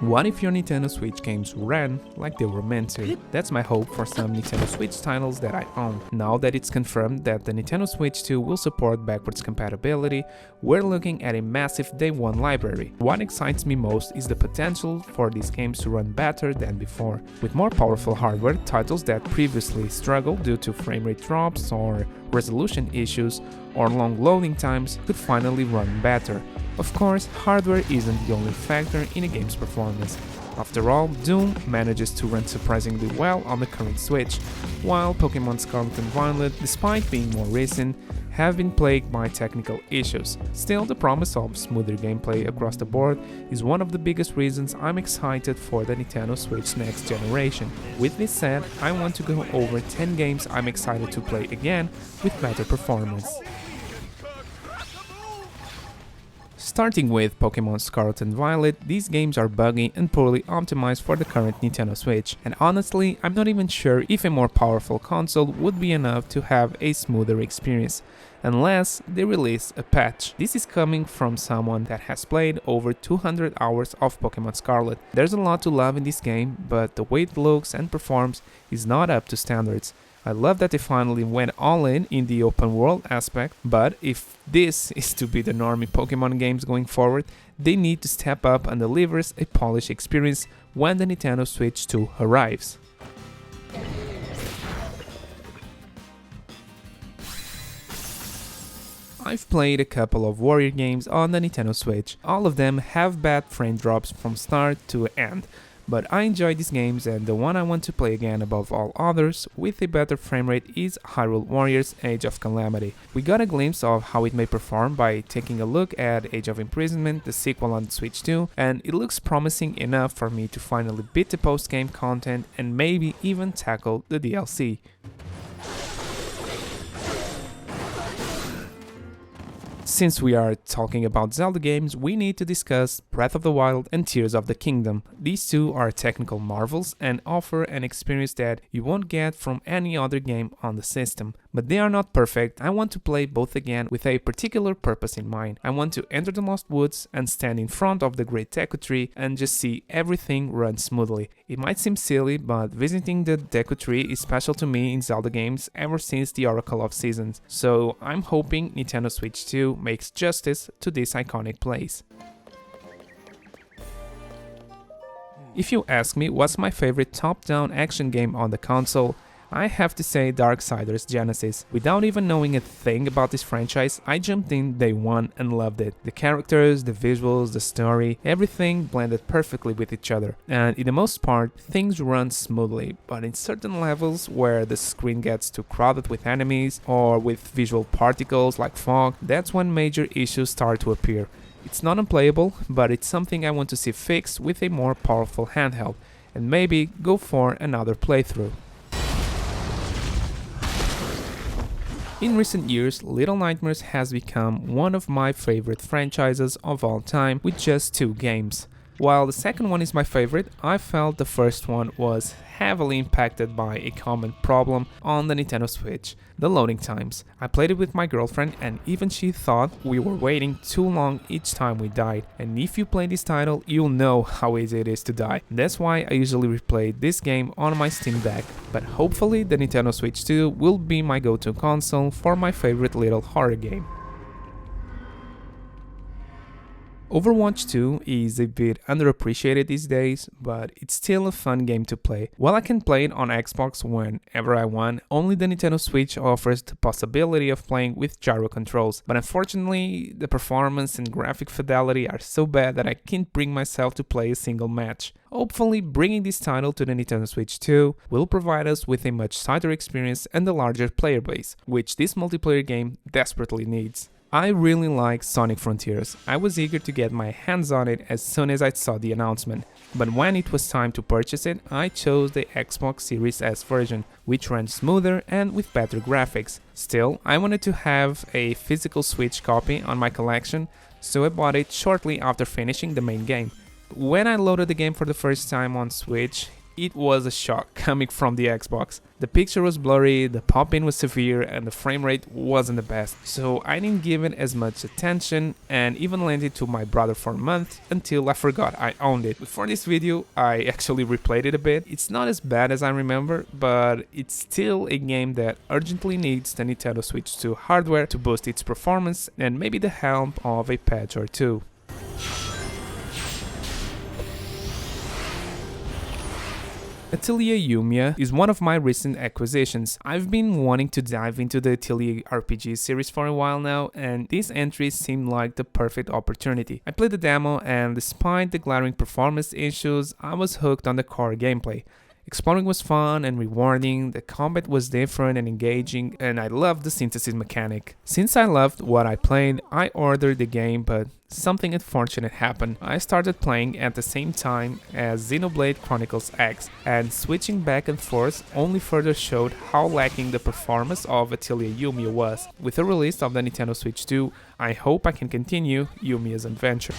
What if your Nintendo Switch games ran like they were meant to? That's my hope for some Nintendo Switch titles that I own. Now that it's confirmed that the Nintendo Switch 2 will support backwards compatibility, we're looking at a massive day one library. What excites me most is the potential for these games to run better than before. With more powerful hardware, titles that previously struggled due to frame rate drops or resolution issues or long loading times could finally run better. Of course, hardware isn't the only factor in a game's performance. After all, Doom manages to run surprisingly well on the current Switch, while Pokemon Scarlet and Violet, despite being more recent, have been plagued by technical issues. Still, the promise of smoother gameplay across the board is one of the biggest reasons I'm excited for the Nintendo Switch next generation. With this said, I want to go over 10 games I'm excited to play again with better performance. Starting with Pokemon Scarlet and Violet, these games are buggy and poorly optimized for the current Nintendo Switch, and honestly, I'm not even sure if a more powerful console would be enough to have a smoother experience, unless they release a patch. This is coming from someone that has played over 200 hours of Pokemon Scarlet. There's a lot to love in this game, but the way it looks and performs is not up to standards. I love that they finally went all in the open world aspect, but if this is to be the normie Pokemon games going forward, they need to step up and deliver us a polished experience when the Nintendo Switch 2 arrives. I've played a couple of Warrior games on the Nintendo Switch. All of them have bad frame drops from start to end. But I enjoy these games, and the one I want to play again above all others with a better frame rate is Hyrule Warriors Age of Calamity. We got a glimpse of how it may perform by taking a look at Age of Imprisonment, the sequel on Switch 2, and it looks promising enough for me to finally beat the post-game content and maybe even tackle the DLC. Since we are talking about Zelda games, we need to discuss Breath of the Wild and Tears of the Kingdom. These two are technical marvels and offer an experience that you won't get from any other game on the system. But they are not perfect. I want to play both again with a particular purpose in mind. I want to enter the Lost Woods and stand in front of the Great Deku Tree and just see everything run smoothly. It might seem silly, but visiting the Deku Tree is special to me in Zelda games ever since the Oracle of Seasons. So I'm hoping Nintendo Switch 2 makes justice to this iconic place. If you ask me what's my favorite top-down action game on the console, I have to say Darksiders Genesis. Without even knowing a thing about this franchise, I jumped in day one and loved it. The characters, the visuals, the story, everything blended perfectly with each other. And in the most part, things run smoothly, but in certain levels where the screen gets too crowded with enemies or with visual particles like fog, that's when major issues start to appear. It's not unplayable, but it's something I want to see fixed with a more powerful handheld, and maybe go for another playthrough. In recent years, Little Nightmares has become one of my favorite franchises of all time with just 2 games. While the second one is my favorite, I felt the first one was heavily impacted by a common problem on the Nintendo Switch, the loading times. I played it with my girlfriend and even she thought we were waiting too long each time we died. And if you play this title, you'll know how easy it is to die. That's why I usually replay this game on my Steam Deck. But hopefully the Nintendo Switch 2 will be my go-to console for my favorite little horror game. Overwatch 2 is a bit underappreciated these days, but it's still a fun game to play. While I can play it on Xbox whenever I want, only the Nintendo Switch offers the possibility of playing with gyro controls. But unfortunately, the performance and graphic fidelity are so bad that I can't bring myself to play a single match. Hopefully, bringing this title to the Nintendo Switch 2 will provide us with a much tighter experience and a larger player base, which this multiplayer game desperately needs. I really like Sonic Frontiers. I was eager to get my hands on it as soon as I saw the announcement, but when it was time to purchase it, I chose the Xbox Series S version, which ran smoother and with better graphics. Still, I wanted to have a physical Switch copy on my collection, so I bought it shortly after finishing the main game. When I loaded the game for the first time on Switch, it was a shock coming from the Xbox. The picture was blurry, the pop-in was severe, and the frame rate wasn't the best. So I didn't give it as much attention and even lent it to my brother for a month until I forgot I owned it. But for this video, I actually replayed it a bit. It's not as bad as I remember, but it's still a game that urgently needs the Nintendo Switch 2 hardware to boost its performance and maybe the help of a patch or two. Atelier Yumia is one of my recent acquisitions. I've been wanting to dive into the Atelier RPG series for a while now, and this entry seemed like the perfect opportunity. I played the demo, and despite the glaring performance issues, I was hooked on the core gameplay. Exploring was fun and rewarding, the combat was different and engaging, and I loved the synthesis mechanic. Since I loved what I played, I ordered the game, but something unfortunate happened. I started playing at the same time as Xenoblade Chronicles X, and switching back and forth only further showed how lacking the performance of Atelier Yumia was. With the release of the Nintendo Switch 2, I hope I can continue Yumia's adventure.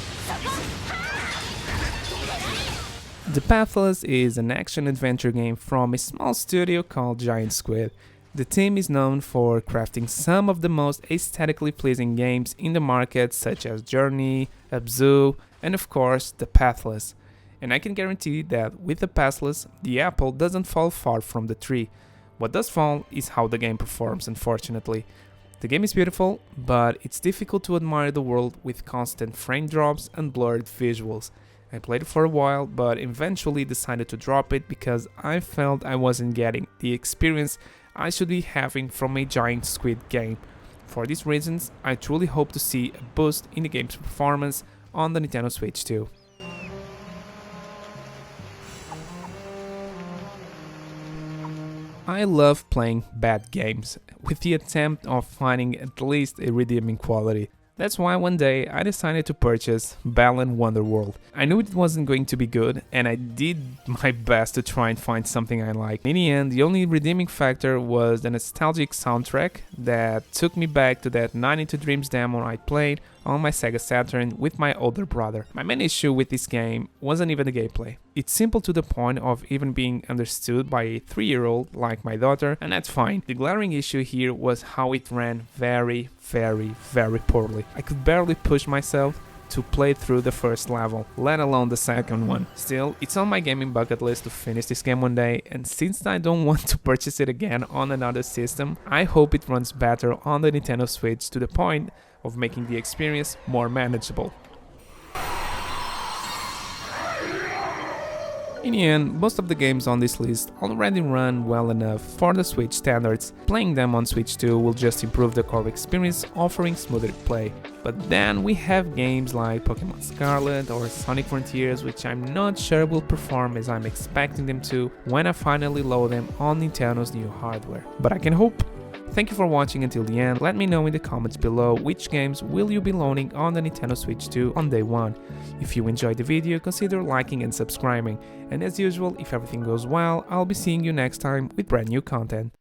The Pathless is an action-adventure game from a small studio called Giant Squid. The team is known for crafting some of the most aesthetically pleasing games in the market, such as Journey, Abzu, and of course the Pathless. And I can guarantee that with the Pathless, the apple doesn't fall far from the tree. What does fall is how the game performs, unfortunately. The game is beautiful, but it's difficult to admire the world with constant frame drops and blurred visuals. I played it for a while, but eventually decided to drop it because I felt I wasn't getting the experience I should be having from a Giant Squid game. For these reasons, I truly hope to see a boost in the game's performance on the Nintendo Switch 2. I love playing bad games, with the attempt of finding at least a redeeming quality. That's why one day I decided to purchase Balan Wonderworld. I knew it wasn't going to be good, and I did my best to try and find something I liked. In the end, the only redeeming factor was the nostalgic soundtrack that took me back to that 92 Dreams demo I played on my Sega Saturn with my older brother. My main issue with this game wasn't even the gameplay. It's simple to the point of even being understood by a 3-year-old like my daughter, and that's fine. The glaring issue here was how it ran very poorly. I could barely push myself to play through the first level, let alone the second one. Still, it's on my gaming bucket list to finish this game one day, and since I don't want to purchase it again on another system, I hope it runs better on the Nintendo Switch to the point of making the experience more manageable. In the end, most of the games on this list already run well enough for the Switch standards. Playing them on Switch 2 will just improve the core experience, offering smoother play. But then we have games like Pokemon Scarlet or Sonic Frontiers, which I'm not sure will perform as I'm expecting them to when I finally load them on Nintendo's new hardware. But I can hope. Thank you for watching until the end. Let me know in the comments below which games will you be loading on the Nintendo Switch 2 on day 1. If you enjoyed the video, consider liking and subscribing. And as usual, if everything goes well, I'll be seeing you next time with brand new content.